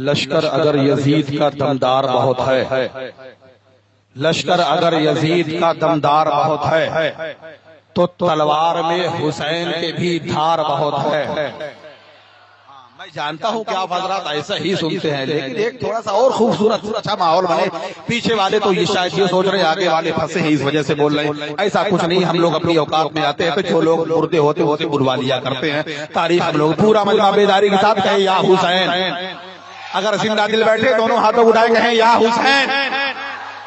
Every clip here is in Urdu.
لشکر اگر یزید کا دمدار بہت ہے، لشکر اگر یزید کا دمدار بہت ہے تو تلوار میں حسین کے بھی دھار بہت ہے۔ میں جانتا ہوں کہ آپ حضرات ایسا ہی سنتے ہیں، لیکن ایک تھوڑا سا اور خوبصورت اچھا ماحول بنے۔ پیچھے والے تو یہ شاید یہ سوچ رہے ہیں آگے والے پھنسے ہیں اس وجہ سے بول رہے ہیں، ایسا کچھ نہیں۔ ہم لوگ اپنی اوقات میں آتے ہیں تو جو لوگ مردے ہوتے ہوتے بلوا لیا کرتے ہیں۔ تاریخ ہم لوگ پورا مجمع بیداری کے ساتھ کہیں یا حسین، اگر زندہ دل بیٹھے دونوں ہاتھوں اٹھائے کہیں یا حسین،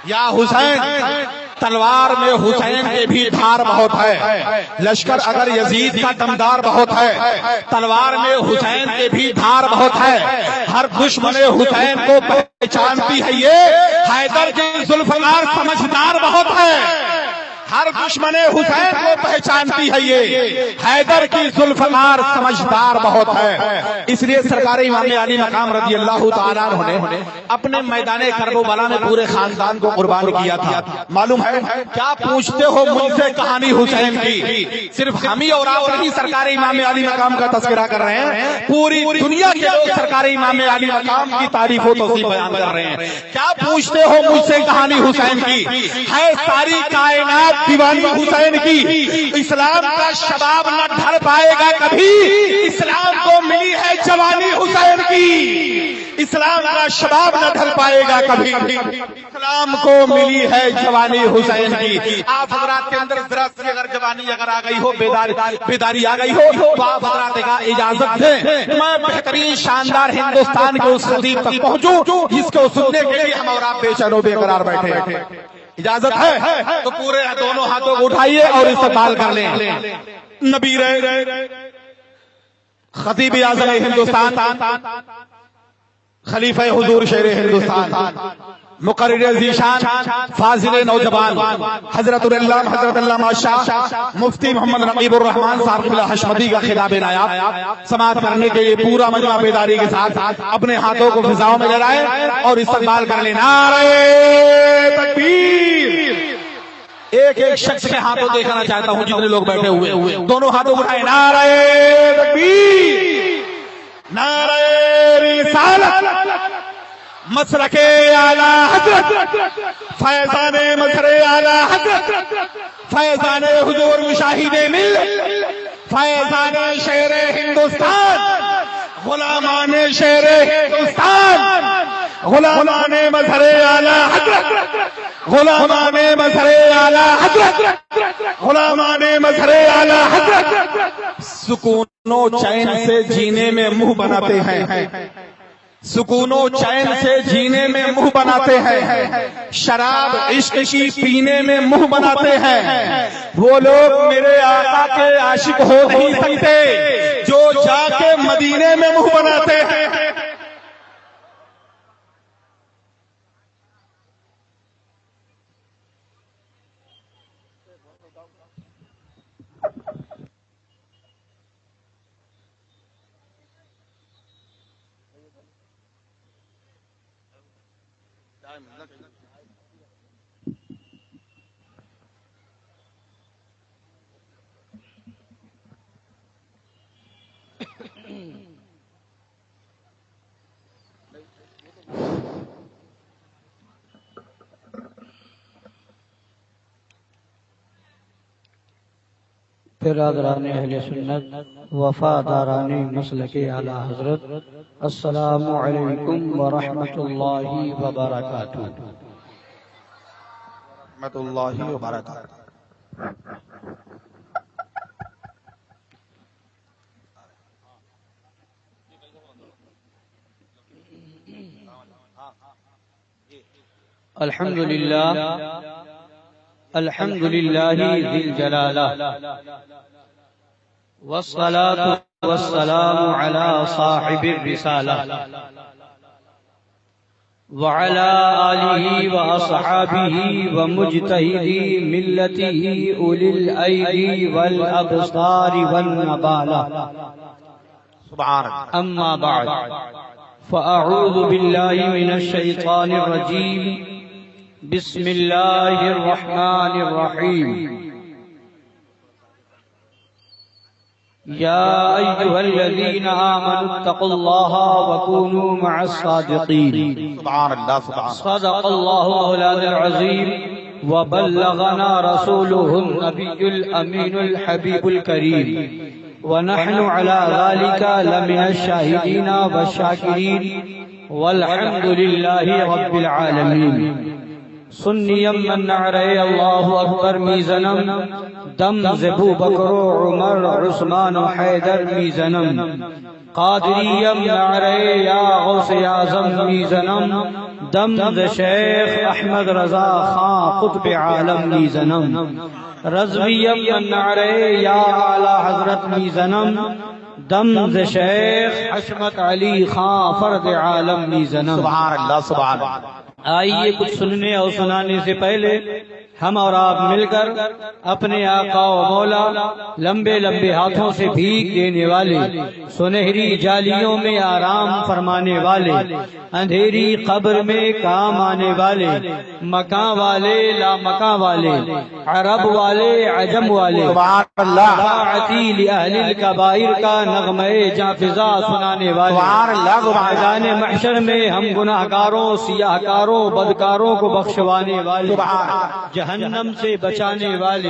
یا حسین۔ تلوار میں حسین کے بھی دھار بہت ہے، لشکر اگر یزید کا دمدار بہت ہے، تلوار میں حسین کے بھی دھار بہت ہے۔ ہر دشمن حسین کو پہچانتی ہے یہ، حیدر کی ذوالفقار سمجھدار بہت ہے۔ ہر دشمن حسین کو پہچانتی ہے یہ، حیدر کی ذوالفقار سمجھدار بہت ہے۔ اس لیے سرکار امام علی مقام رضی اللہ تعالیٰ عنہ نے اپنے میدان کربلا میں پورے خاندان کو قربان کیا تھا۔ معلوم ہے کیا پوچھتے ہو مجھ سے کہانی حسین کی؟ صرف ہم ہی اور آپ نہیں سرکار امام علی مقام کا تذکرہ کر رہے ہیں، پوری دنیا کے لوگ سرکار امام علی مقام کی تعریف و توصیف بیان کر رہے ہیں۔ کیا پوچھتے ہو مجھ سے کہانی حسین کی؟ ہے ساری کائنات دیوانی حسین کی۔ اسلام کا شباب نہ ڈھل پائے گا کبھی، اسلام کو ملی ہے جوانی حسین کی۔ اسلام کا شباب نہ ڈھل پائے گا کبھی، اسلام کو ملی ہے جوانی حسین کی۔ آپ حضرات کے اندر ذرا سی اگر جوانی اگر آ گئی ہو، بیداری آ گئی ہو تو آپ حضرات کا اجازت دیں میں بہترین شاندار ہندوستان کے اس خطیب تک پہنچوں جس کو سننے کے لیے ہم اور آپ بے چین و بے قرار بیٹھے۔ اجازت ہے تو پورے دونوں ہاتھوں کو اٹھائیے اور استقبال کر لیں۔ نبی خطیب اعظم ہندوستان، خلیفہ حضور شیر ہندوستان، مقرر ذیشان، فاضل نوجوان، حضرت علامہ شاہ مفتی محمد نقیب الرحمان صاحب قبلہ حشمتی کا خطاب نایاب سماعت کرنے کے لیے پورا مجمع بیداری کے ساتھ اپنے ہاتھوں کو فضاؤں میں لہرائے اور استقبال کر لیں۔ نعرہ تکبیر! ایک ایک شخص کے ہاتھوں دیکھنا چاہتا ہوں جتنے لوگ بیٹھے ہوئے، دونوں ہاتھوں اٹھائے۔ نعرہ تکبیر! نعرہ رسالت! مسلک اعلی حضرت، فیضان مظہر اعلی حضرت، فیضان حضور مشاہد ملت، فیضان شیر ہندوستان، غلامان شیر ہندوستان، غلامان مظہر اعلی حضرت، غلامان مظہر اعلی حضرت، غلامان مظہر اعلی حضرت۔ سکون و چین سے جینے میں منہ بناتے ہیں، سکون و چین سے جینے میں منہ بناتے ہیں، شراب عشق کی پینے میں منہ بناتے ہیں۔ وہ لوگ میرے آقا کے عاشق ہو نہیں سکتے جو جا کے مدینے میں منہ بناتے ہیں۔ برادران اہل سنت، وفاداران مسلک اعلی حضرت، السلام علیکم ورحمۃ اللہ وبرکاتہ۔ رحمۃ اللہ وبرکاتہ۔ الحمد للہ ذی الجلالہ، والصلاة والسلام علی صاحب الرسالہ، وعلى آلہ واصحابہ ومجتہدی ملتہ اولی الایدی والابصار والنبالہ، اما بعد فاعوذ باللہ من الشیطان الرجیم، بسم اللہ الرحمن الرحیم۔ يا أيها الذين آمنوا اتقوا الله وكونوا مع الصادقين. سبحان اللہ سبحان صدق الله مولانا العظيم وبلغنا رسوله النبي الأمين الحبيب الكريم ونحن على ذلك لمن الشاهدين والشاكرين والحمد لله رب العالمين. سنیم من نعرے اللہ اکبر میزنم دم زبو بکر عمر عثمان حیدر میزنم قادریم نعرے یا غوث اعظم میزنم دم ز شیخ احمد رضا خان قطب عالم میزنم رضویم من نعرے یا اعلی حضرت میزنم دم ز شیخ حشمت علی خان فرد عالم میزنم. سبحان اللہ سبحان اللہ. آئیے کچھ سننے اور سنانے سے پہلے ہم اور آپ مل کر اپنے آقا و مولا لمبے لمبے ہاتھوں سے بھیک دینے والے، سنہری جالیوں میں آرام فرمانے والے، اندھیری قبر میں کام آنے والے، مکان والے لا مکان والے، عرب والے عجم والے، سبحان اللہ. طاعتی لأہل الکبائر کا نغمہ جاں فضا سنانے والے، سبحان اللہ. میدان محشر میں ہم گناہ گاروں سیاہ کاروں بدکاروں کو بخشوانے والے، جہنم سے بچانے والے،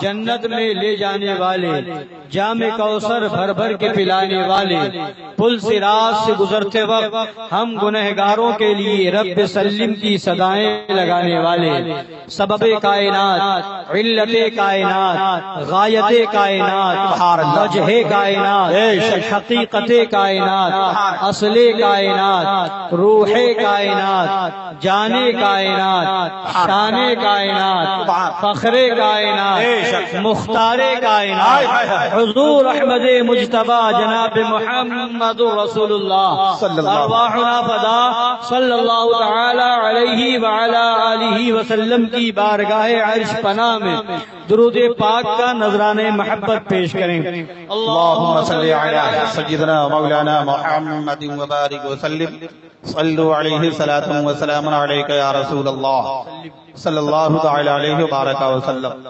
جنت میں لے جانے والے، جام کوثر بھر بھر کے پلانے والے، پل صراط سے گزرتے وقت ہم گنہگاروں کے لیے رب سلم کی صدائیں لگانے والے، سبب کائنات، علت کائنات، غایت کائنات، وجہ کائنات، حقیقت کائنات، اصل کائنات، روح کائنات، جان کائنات، شان کائنات، فخر کائنات، مختار کائنات، حضور احمد مجتبی جناب محمد رسول اللہ ارواحنا فدا صلی اللہ تعالی علیہ وعلی آلہ وسلم کی بارگاہ عرش پناہ میں درود پاک کا نذرانہ محبت پیش کریں. اللہم صلی علی سیدنا مولانا محمد وبارک وسلم. صلو علیہ صلاة و سلام علیکہ یا رسول اللہ صلی اللہ تعالی علیہ وبارک وسلم.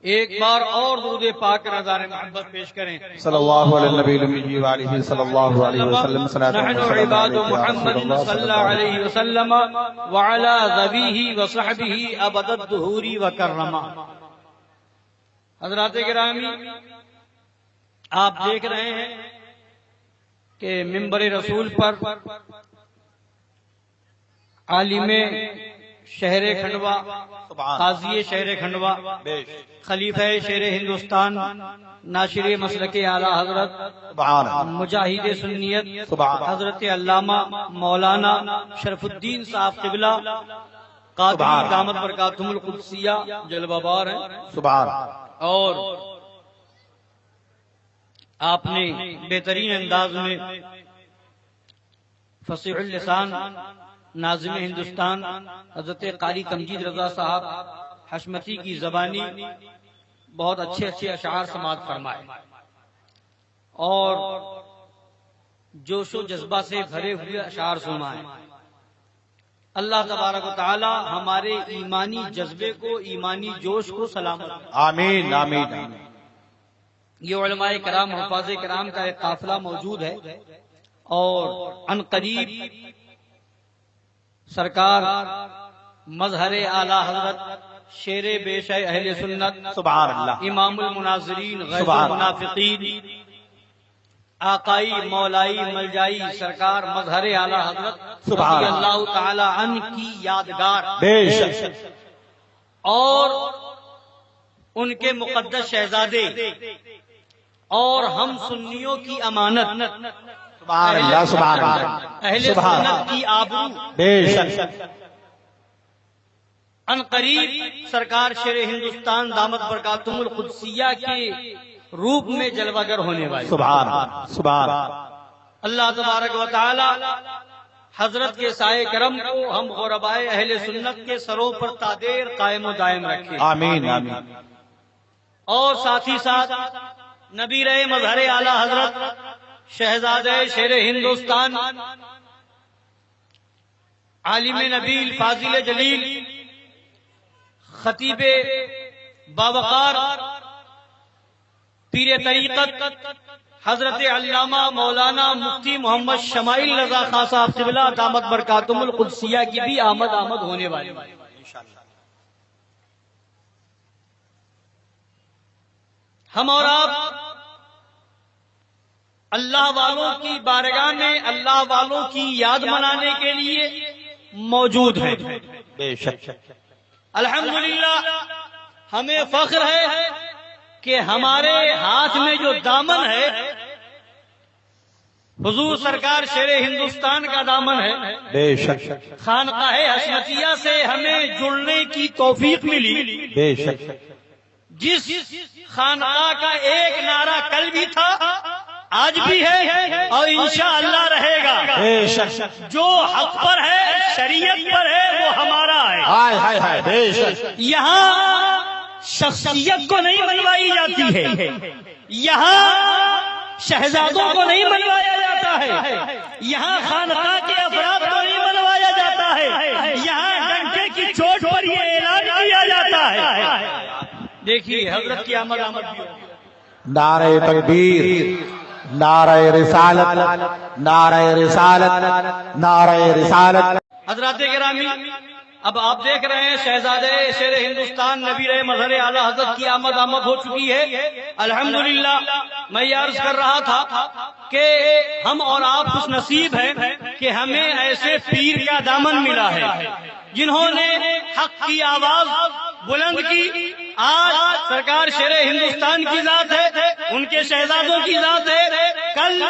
ایک بار اور درود پاک کا نذرانہ محبت پیش کریں. صلی اللہ علیہ نبی الامی وآلہ صلی اللہ علیہ وسلم. نحن عباد محمد صلی اللہ علیہ وسلم وعلى ذبیہ وصحبہ ابد الدہور وکرما. حضرات گرامی، آپ دیکھ رہے ہیں کہ منبر رسول پر عالم شہر کھنڈوا، قاضی شہر کھنڈوا، خلیفہ شیر ہندوستان، ناشر مسلک اعلیٰ حضرت، مجاہد سنیت حضرت علامہ مولانا شرف الدین صاحب قبلہ قادری دامت برکاتہم القدسیہ جلوہ بار ہیں. اور آپ نے بہترین انداز میں فصیح اللسان ناظم ہندوستان حضرت قاری کمجید رضا صاحب حشمتی کی زبانی بہت اچھے اچھے اشعار سماعت فرمائے اور جوش و جذبہ سے بھرے ہوئے اشعار سنائے. اللہ تبارک و تعالی ہمارے ایمانی جذبے کو، ایمانی جوش کو سلامت. آمین آمین. یہ علماء کرام، حفاظ کرام کا ایک قافلہ موجود ہے اور ان قریب سرکار مظہر اعلی حضرت شیر بے شے اہل سنت، سبحان اللہ، امام المناظرین، غیظ المنافقین، آقائی مولائی ملجائی سرکار مظہر اعلی حضرت رضی اللہ تعالی عنہ کی یادگار بے شک اور ان کے مقدس شہزادے اور ہم سنیوں کی امانت، سبحان اللہ سبحان اللہ، اہل سنت کی آبرو بے شک. ان قریب سرکار شیر ہندوستان دامت برکاتہم القدسیہ کے روپ میں جلوہ گر ہونے والے. سبحان سبحان. اللہ تبارک و تعالی حضرت کے سائے کرم کو ہم غربائے اہل سنت کے سروں پر تادیر قائم و دائم رکھے. آمین آمین. اور ساتھ ہی ساتھ نبی رہے مظہر اعلی حضرت شہزادہ شیر ہندوستان، عالم نبیل، فاضل جلیل، خطیب باوقار پیر طریقت حضرت علامہ مولانا مفتی محمد شمائل رضا خان صاحب قبلہ دامت برکاتہم القدسیہ کی بھی آمد ہونے والی ہے انشاءاللہ۔ ہم اور آپ اللہ والوں کی بارگاہ میں اللہ والوں کی یاد منانے کے لیے موجود ہیں۔ بے شک الحمدللہ ہمیں فخر ہے کہ ہمارے ہاتھ میں جو دامن ہے حضور سرکار شیر ہندوستان کا دامن ہے۔ بے شک خانقاہ حشمتیہ سے ہمیں جڑنے کی توفیق ملی۔ بے شک جس خانقاہ کا ایک نعرہ کل بھی تھا آج بھی ہے اور انشاءاللہ رہے گا۔ بے شک جو حق پر ہے شریعت پر ہے وہ ہمارا ہے۔ ہائے ہائے ہائے بے شک یہاں شخصیت کو نہیں منوائی جاتی ہے، یہاں شہزادوں کو نہیں منوایا جاتا ہے، یہاں خانقاہ کے افراد کو نہیں منوایا جاتا ہے، یہاں ڈنڈے کی چوٹ پر یہ اعلان کیا جاتا ہے۔ دیکھیے حضرت کی آمد بھی نعرہ تکبیر، نعرہ رسالت، نعرہ رسالت، نعرہ رسالت۔ حضرات گرامی، اب آپ دیکھ رہے ہیں شہزادے شیر ہندوستان نبی رہے مظہر اعلی حضرت کی آمد ہو چکی ہے۔ الحمدللہ میں یہ عرض کر رہا تھا کہ ہم اور آپ خوش نصیب ہیں کہ ہمیں ایسے پیر کا دامن ملا ہے جنہوں نے حق کی آواز بلند کی۔ آج سرکار شیر ہندوستان کی ذات ہے، ان کے شہزادوں کی ذات ہے۔ کل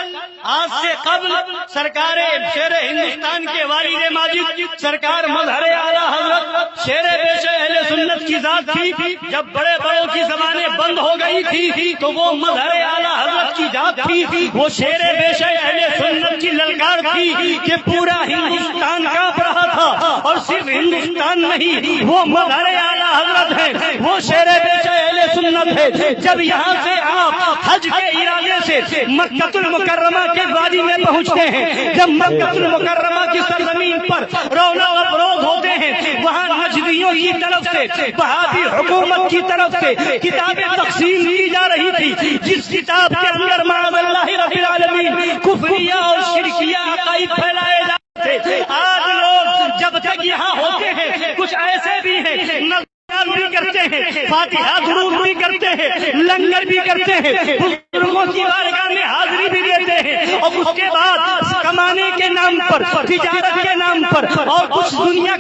آج سے قبل سرکار شیر ہندوستان کے والد ماجد سرکار مظہر اعلی حضرت شیر بیش اہل سنت کی ذات تھی۔ جب بڑے بڑوں کی زبانیں بند ہو گئی تھی تو وہ مظہر اعلی حضرت کی ذات تھی، وہ شیر بیش اہل سنت کی للکار تھی کہ پورا ہندوستان کانپ رہا تھا۔ اور صرف ہندوستان نہیں، وہ مظہر اعلی حضرت ہے، وہ شیر بیش اہل سنت ہے۔ جب یہاں سے آپ حج کے ارادے سے مکہ المکرمہ کے وادی میں پہنچتے ہیں، جب مکہ المکرمہ کی سرزمین پر رونق افروز ہوتے ہیں، وہاں نجدیوں کی طرف سے وہابی حکومت کی طرف سے کتابیں تقسیم کی جا رہی تھی، جس کتاب کے اندر معاذ اللہ رب العالمین کفریہ اور شرکیہ عقائد پھیلائے جاتے تھے۔ آج لوگ جب تک یہاں ہوتے ہیں کچھ ایسے بھی ہیں بھی کرتے ہیں، فاتحہ درود بھی کرتے ہیں، لنگر بھی کرتے ہیں، بزرگوں کی بارگاہ میں حاضری بھی دیتے ہیں، اور اس کے بعد کمانے کے نام پر، تجارت کے نام پر اور کچھ دنیا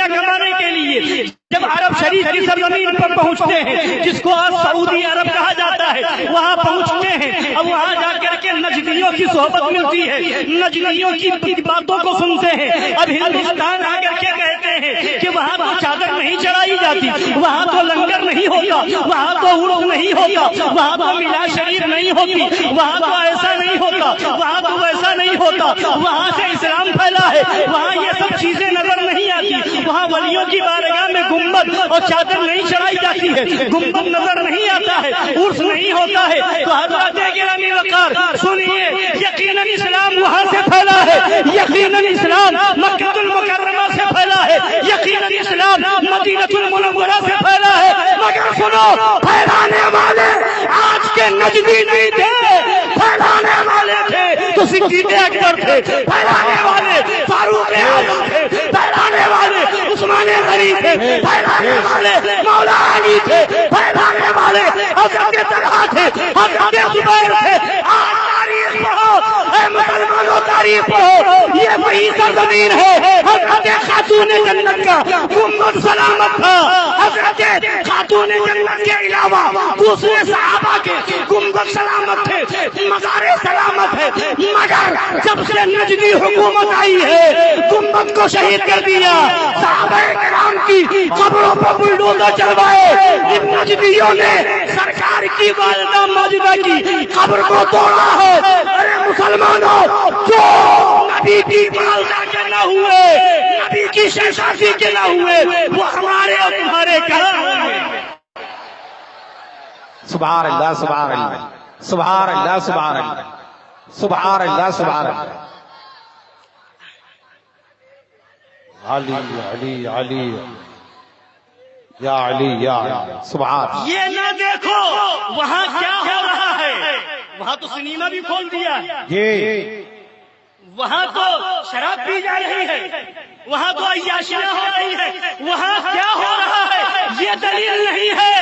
کمانے کے لیے جب عرب شریف کی سرزمین پر پہنچتے ہیں، جس کو آج سعودی عرب کہا جاتا ہے، وہاں پہنچتے ہیں اور وہاں جا کر کے نجدیوں کی صحبت ملتی ہے، نجدیوں کی باتوں کو سنتے ہیں۔ اب ہندوستان آ کر کے کہتے ہیں کہ وہاں تو چادر نہیں چڑھائی جاتی، وہاں تو لنگر نہیں ہوتا، وہاں تو عرس نہیں ہوتا، وہاں تو میلاد شریف نہیں ہوتی، وہاں تو ایسا نہیں ہوتا، وہاں تو ویسا نہیں ہوتا، وہاں سے اسلام پھیلا ہے، وہاں یہ سب چیزیں نظر نہیں آتی، وہاں ولیوں کی بارگاہ میں گنبد اور چادر نہیں چڑھائی جاتی ہے، گنبد نظر نہیں آتا ہے، عرس نہیں ہوتا ہے۔ تو حضرات گرامی وقار سنیے، یقیناً اسلام وہاں سے پھیلا ہے، یقیناً اسلام مکہ المکرمہ سے پھیلا ہے، یقیناً اسلام مدینہ المنورہ سے پھیلا ہے، مگر سنو پھیلانے والے آج کے نجدی نہیں تھے، پھیلانے والے تھے تو صدیق اکبر تھے، پھیلانے والے فاروق اعظم تھے، پھیلانے والے عثمان غنی تھے، پھیلانے والے مولا علی تھے، پھیلانے والے حضرت طلحہ تھے، حضرت زبیر تھے۔ آج تاریخ پڑھو اے مسلمانوں، تاریخ پڑھو، یہ وہی سرزمین ہے حضرت خاتون جنت کا گنبد سلامت تھا، حضرت خاتون جنت کے علاوہ دوسرے صحابہ کے گنبد سلامت تھے، مزار سلامت ہے، مگر جب سے نجدی حکومت آئی ہے گنبد کو شہید کر دیا، صحابہ کرام کی قبروں پر بلڈوزر چلوائے، ان نجدیوں نے سرکار کی والدہ ماجدہ کی قبر کو توڑا ہے۔ ارے مسلمانوں، جو نبی کی والدہ کے نہ ہوئے، نبی کی شہزادی کے نہ ہوئے، وہ ہمارے اور تمہارے کہاں ہوئے؟ سبحان اللہ، سبحان اللہ، سبحان اللہ، سبحان اللہ، سبحان اللہ، سبحان اللہ۔ علی علی علی یا علی یا علی، سبحان۔ یہ نہ دیکھو وہاں کیا ہو رہا ہے؟ وہاں تو سنیما بھی کھول دیا، وہاں تو شراب پی جا رہی ہے، وہاں تو عیاشیاں ہو رہی ہے، وہاں کیا ہو رہا ہے؟ یہ دلیل نہیں ہے،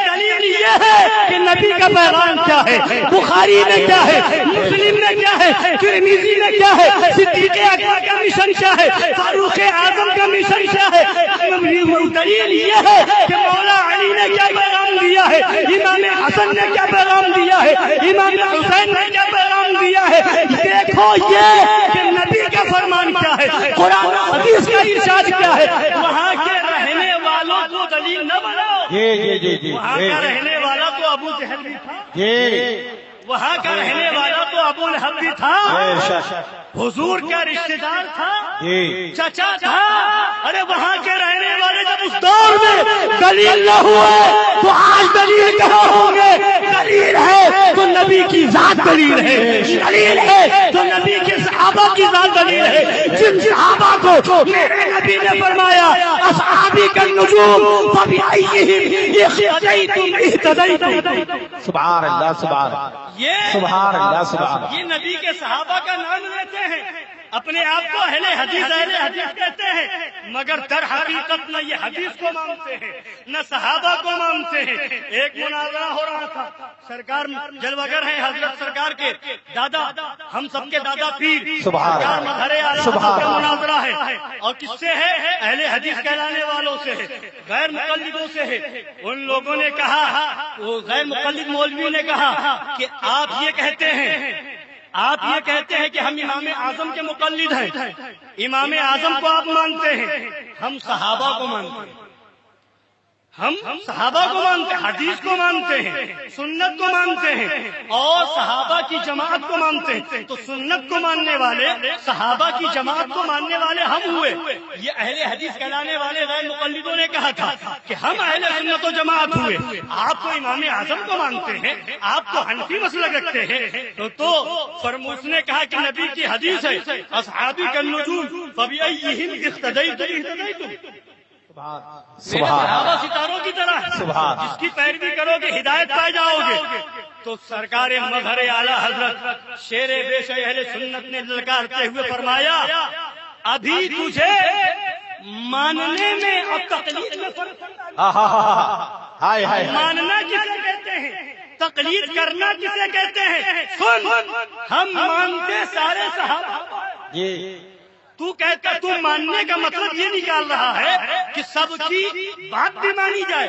دلیل یہ ہے کہ نبی کا پیغام کیا ہے، بخاری میں کیا ہے، مسلم میں کیا ہے، ترمذی میں کیا ہے، صدیق اکبر کا مشن کیا ہے، فاروق اعظم کا مشن کیا ہے۔ دلیل یہ ہے کہ مولا علی نے کیا پیغام دیا ہے، امام حسن نے کیا پیغام دیا ہے، امام حسین نے کیا پیغام دیا ہے۔ دیکھو یہ کہ نبی کا فرمان کیا ہے، قرآن حدیث کا ارشاد کیا ہے۔ وہاں کے رہنے والوں کو دلیل نہ بناؤ۔ وہاں کا رہنے والا تو ابو جہل بھی تھا، وہاں کا رہنے والا تو ابو لہب بھی تھا، حضور کا رشتہ دار تھا، چچا تھا۔ ارے وہاں کے رہنے والے جب اس دور میں دلیل نہ ہوئے تو آج دلیل کہاں ہوں گے؟ دلیل ہے تو نبی کی ذات دلیل ہے، دلیل ہے تو نبی کے صحابہ کی ذات دلیل ہے۔ جن صحابہ کو میرے نبی نے فرمایا اصحابی کالنجوم فبأیہم اقتدیتم اہتدیتم، سبحان اللہ، سبحان سبحان اللہ، سبحان۔ یہ نبی کے صحابہ کا نام لیتے ہیں، اپنے آپ کو اہل حدیث کہتے ہیں، مگر در حقیقت نہ یہ حدیث کو مانتے ہیں نہ صحابہ کو مانتے ہیں۔ ایک مناظرہ ہو رہا تھا، سرکار جلوگر ہیں حضرت سرکار کے دادا، ہم سب کے دادا پیر سرکار مظہر اعلیٰ کا مناظرہ ہے، اور کس سے ہے؟ اہل حدیث کہلانے والوں سے ہے، غیر مقلدوں سے ہے۔ ان لوگوں نے کہا، وہ غیر مقلد مولوی نے کہا کہ آپ یہ کہتے ہیں کہ ہم امام اعظم کے مقلد ہیں، امام اعظم کو آپ مانتے ہیں، ہم صحابہ کو مانتے ہیں، ہم صحابہ کو مانتے ہیں، حدیث کو مانتے ہیں، سنت کو مانتے ہیں، اور صحابہ کی جماعت کو مانتے ہیں۔ تو سنت کو ماننے والے، صحابہ کی جماعت کو ماننے والے ہم ہوئے۔ یہ اہل حدیث کہلانے والے غیر مقلدوں نے کہا تھا کہ ہم اہل سنت و جماعت ہوئے، آپ تو امام اعظم کو مانتے ہیں، آپ تو حنفی مسلک رکھتے ہیں۔ تو فرموس نے کہا کہ نبی کی حدیث ہے اصحابی کالنجوم فبأیہم اقتدیتم اہتدیتم، صحابہ ستاروں کی طرح، جس کی پیروی کرو گے ہدایت پائے جاؤ گے۔ تو سرکار مظہر اعلیٰ حضرت شیر بے شے اہل سنت نے للکارتے ہوئے فرمایا ابھی تجھے ماننے میں اور تقلید میں فرق ہے۔ ماننا کسے کہتے ہیں، تقلید کرنا کسے کہتے ہیں؟ سن، ہم مانتے سارے صحابہ۔ تو کہتا تو ماننے کا مطلب یہ نکال رہا ہے کہ سب کی بات بھی مانی جائے،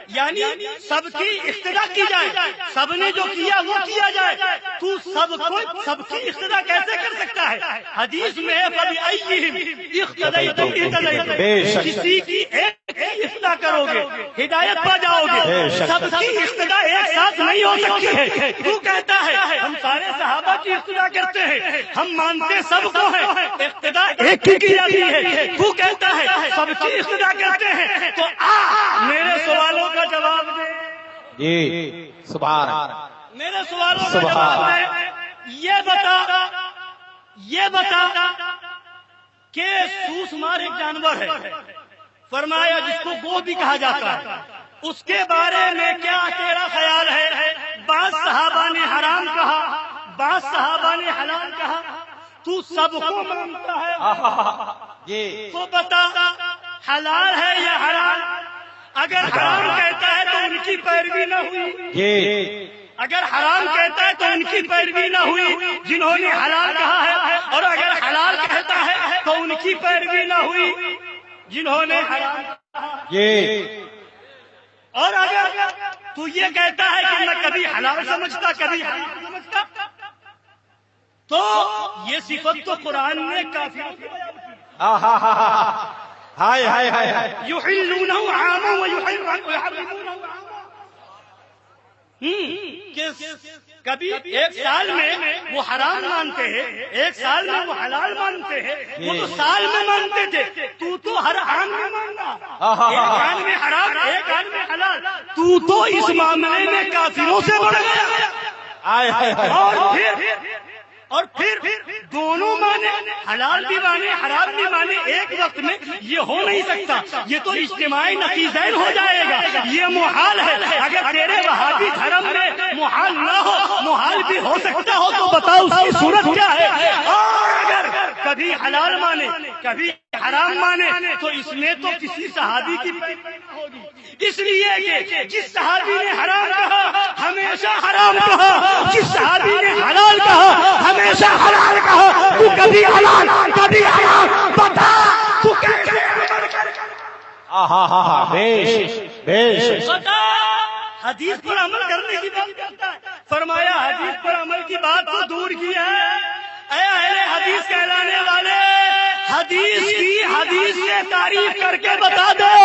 یعنی سب کی اقتدا کی جائے، سب نے جو کیا وہ کیا جائے۔ تو سب کی اقتدا کیسے کر سکتا ہے؟ حدیث میں ہے فبأیہم اقتدیتم اہتدیتم، کسی کی ایک اقتدا کرو گے ہدایت پا جاؤ گے، سب کی اقتدا ایک ساتھ نہیں ہو سکتی ہے۔ تو کہتا ہے ہم سارے صحابہ کی اقتدا کرتے ہیں، ہم مانتے سب کو ہیں، اقتدا ایک کی جاتی ہے۔ تو کہتا ہے سب کی اقتدا کرتے ہیں۔ تو میرے سوالوں کا جواب دے، سبحان، میرے سوالوں کا جواب دے۔ یہ بتا کہ سوس مار ایک جانور ہے، فرمایا جس کو گو بھی کہا جاتا ہے، اس کے بارے میں کیا تیرا خیال ہے؟ بعض صحابہ نے حرام کہا، بعض صحابہ نے حلال کہا، تو سب کو مانتا ہے، تو بتا حلال ہے یا حرام؟ اگر حرام کہتا ہے تو ان کی پیروی نہ ہوئی، اگر حرام کہتا ہے تو ان کی پیروی نہ ہوئی جنہوں نے حلال کہا ہے، اور اگر حلال کہتا ہے تو ان کی پیروی نہ ہوئی جنہوں نے حرام کہا۔ اور اگر تو یہ کہتا ہے کہ میں کبھی حلال سمجھتا کبھی حرام سمجھتا، تو یہ صفت تو قرآن نے کافروں کی بیان کی، یحلونہ عاما ویحرمونہ عاما، کبھی ایک سال میں وہ حرام مانتے ہیں، ایک سال میں وہ حلال مانتے ہیں، وہ تو سال میں مانتے تھے، تو ہر آن میں ماننا، ایک آن میں حرام ایک آن میں حلال، تو اس معاملے میں کافروں سے بڑھ گیا۔ اور پھر دونوں مانے، حلال بھی مانے حرام بھی مانے ایک وقت میں، یہ ہو نہیں سکتا، یہ تو اجتماعی نقیضین ہو جائے گا، یہ محال ہے۔ اگر تیرے وہابی دھرم میں محال نہ ہو، محال بھی ہو سکتا ہو تو بتاؤ اس کی صورت کیا ہے؟ اور اگر کبھی حلال مانے کبھی حرام مانے تو اس میں تو کسی صحابی کی ہوگی، اس لیے کہ جس صحابی نے حرام کہا ہمیشہ حرام کہا، جس صحابی نے حلال کہا ہمیشہ حلال کہا۔ تو کبھی حلال کبھی حرام، بتا تو کیسے عمل کرے گا؟ بیش بتا۔ حدیث پر عمل کرنے کی بات کرتا ہے، فرمایا حدیث پر عمل کی بات تو دور کی ہے، اے اہل حدیث کہلانے والے، حدیث سے تعریف کر کے بتا دے،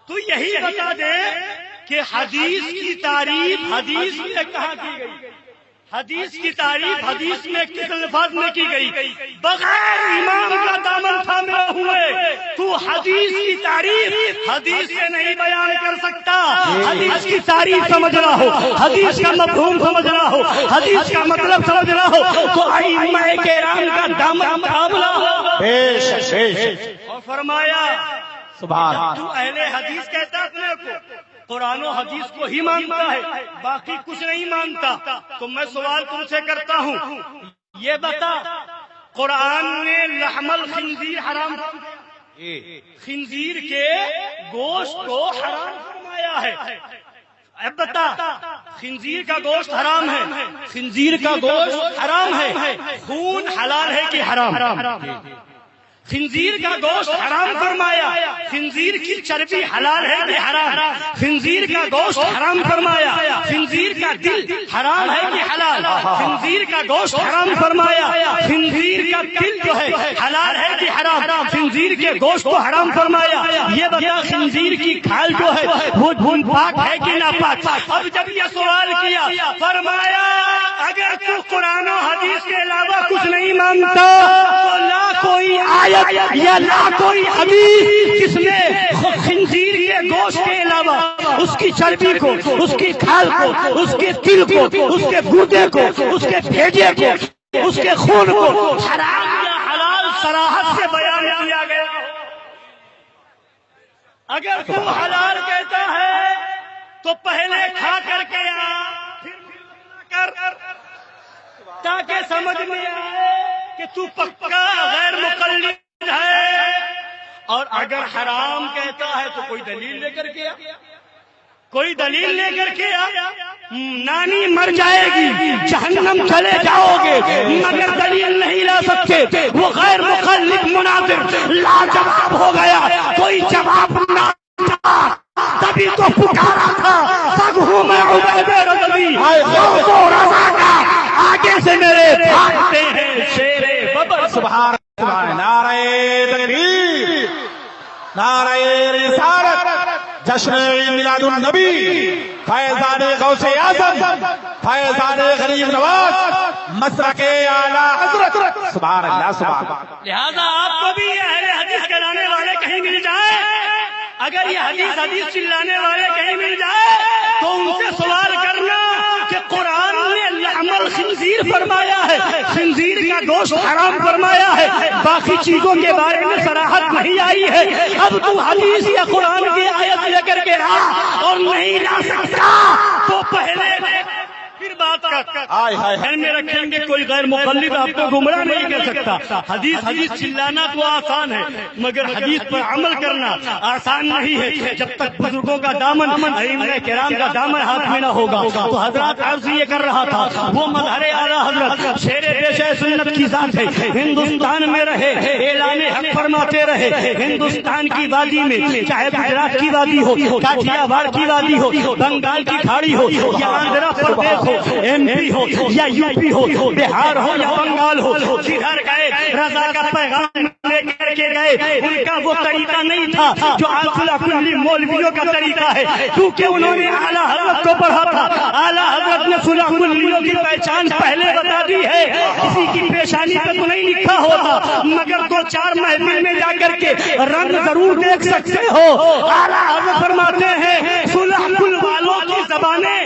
تو یہی بتا دے کہ حدیث کی تعریف حدیث میں کہاں کی گئی، حدیث کی تعریف حدیث میں کس الفاظ میں کی گئی؟ بغیر امام کا دامن تھامے ہوئے تو حدیث کی تعریف حدیث سے نہیں بیان کر سکتا۔ حدیث کی تعریف سمجھنا ہو، حدیث کا مفہوم سمجھنا ہو، حدیث کا مطلب سمجھنا ہو تو ائمہ کرام کا دامن تھامنا ہو۔ اور فرمایا سبحان، تو اہل حدیث کہتا اپنے کو، قرآن و حدیث کو ہی مانتا ہے، باقی کچھ نہیں مانتا۔ تو میں سوال تم سے کرتا ہوں، یہ بتا قرآن نے لحم الخنزیر حرام، خنزیر کے گوشت کو حرام فرمایا ہے، اب بتا خنزیر کا گوشت حرام ہے، خنزیر کا گوشت حرام ہے، خون حلال ہے کہ حرام؟ خنزیر کا گوشت حرام فرمایا، خنزیر کی چربی حلال ہے کہ حرام؟ خنزیر کا گوشت حرام فرمایا، خنزیر کا دل حرام ہے کہ حلال؟ خنزیر کا گوشت حرام فرمایا، خنزیر کا دل جو ہے حلال ہے کہ حرام؟ خنزیر کے گوشت کو حرام فرمایا، یہ بتا خنزیر کی کھال جو ہے وہ پاک ہے کہ ناپاک؟ اب جب یہ سوال کیا فرمایا اگر تو قرآن و حدیث کے علاوہ کچھ نہیں مانتا تو لا کوئی آیت یا لا کوئی حدیث جس میں خنزیر کے گوشت کے علاوہ اس کی چربی کو، اس کی کھال کو، اس کے دل کو، اس کے گردے کو، اس کے بھیجے کو، اس کے خون کو حرام یا حلال صراحت سے بیان کیا گیا۔ اگر تو حلال کہتا ہے تو پہلے کھا کر کے آ، پھر کر، تاکہ سمجھ میں آئے کہ تو پکا غیر مقلد ہے۔ اور اگر حرام کہتا ہے تو کوئی دلیل لے کر کے آ، کوئی دلیل لے کر کے آ، نانی مر جائے گی، جہنم چلے جاؤ گے، مگر دلیل نہیں لا سکتے، وہ غیر مقلد مناظر لاجواب ہو گیا، کوئی جواب نہ تھا، تبھی تو پکارا تھا سب ہوں میں عبید رضوی، آگے سے میرے بھاگتے ہیں شیر ببر۔ سبحان نعرہ تکبیر، نعرہ رسالت، جشن میلاد النبی، فیضان غوث اعظم، فیضان غریب نواز، مسلک اعلی حضرت، سبحان اللہ سبحان اللہ۔ لہذا آپ کو بھی اہل حدیث کہلانے والے کہیں مل جائے، اگر یہ حدیث چلانے والے کہیں مل جائے تو ان سے سوال کرنا کہ قرآن نے لحم الخنزیر فرمایا ہے، خنزیر کا گوشت حرام فرمایا ہے، باقی چیزوں کے بارے میں صراحت نہیں آئی ہے، اب تو حدیث یا قرآن کی آیت لے کر کے آ اور نہیں لا سکتا تو پہلے پھر بات کر، ذہن میں رکھیں گے کوئی غیر مقلد آپ کو گمراہ نہیں کر سکتا۔ حدیث چلانا تو آسان ہے مگر حدیث پر عمل کرنا آسان نہیں ہے۔ جب تک بزرگوں کا دامن، ائمہ کرام کا دامن ہاتھ میں نہ ہوگا تو حضرات عرض یہ کر رہا تھا، وہ مظہر اعلیٰ حضرت شیر پیش سنت کی ذات ہے، ہندوستان میں رہے، اعلان حق فرماتے رہے، ہندوستان کی وادی میں، چاہے گجرات کی وادی ہو، کاٹیا واڑ کی وادی ہو، بنگال کی کھاڑی ہو یا آندھرا پردیش ہو، ایم پی ہو یا یو پی ہو، بہار ہو یا بنگال ہو، جدھر گئے رضا کا پیغام لے کر کے گئے۔ ان کا وہ طریقہ نہیں تھا جو آج کلی مولویوں کا طریقہ ہے، کیونکہ انہوں نے اعلیٰ حضرت کو پڑھا تھا، اعلیٰ حضرت نے صلح کلیوں کی پہچان پہلے بتا دی ہے، کسی کی پیشانی پہ تو نہیں لکھا ہوتا مگر دو چار محفل میں جا کر کے رنگ ضرور دیکھ سکتے ہو۔ اعلیٰ حضرت فرماتے ہیں صلح کل والوں کی زبانیں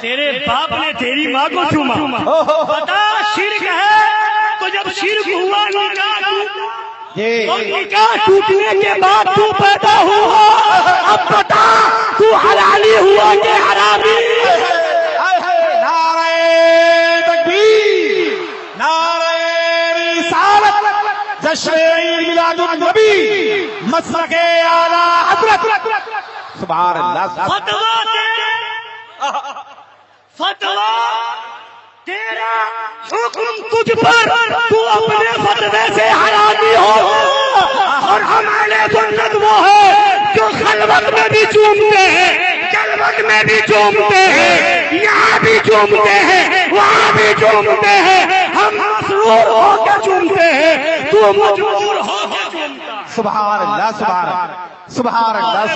تیرے باپ نے تیری ماں کو چوما، بتا شرک ہے تو جب شرک ہوا نکاح ٹوٹنے کے بعد تو پیدا ہوا، اب بتا تو حلالی ہوا کہ حرامی؟ نعرہ تکبیر، نعرہ رسالت، جشن عید میلاد النبی، مسلک اعلی حضرت، سبحان اللہ۔ فتوا تیرا حکم تجھ پر، تو اپنے فتوے سے حرامی ہو، اور ہمارے سنت وہ ہے جو خلوت میں بھی چومتے ہیں، جلوت میں بھی چومتے ہیں، یہاں بھی چومتے ہیں، وہاں بھی چومتے ہیں، ہم مسرور ہو کے چومتے ہیں، تو مجبور ہو کے چومتا ہے۔ سبحان اللہ، سبحان اللہ، سبحان اللہ،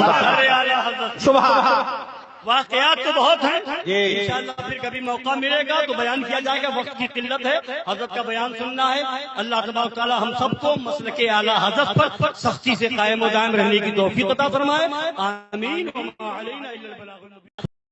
سبحان اللہ۔ واقعات تو بہت ہیں، انشاءاللہ پھر کبھی موقع ملے گا تو بیان کیا جائے گا، وقت کی قلت ہے، حضرت کا بیان سننا ہے۔ اللہ تبارک تعالی ہم سب کو مسلک اعلی حضرت پر سختی سے قائم و دائم رہنے کی توفیق عطا فرمائے، آمین۔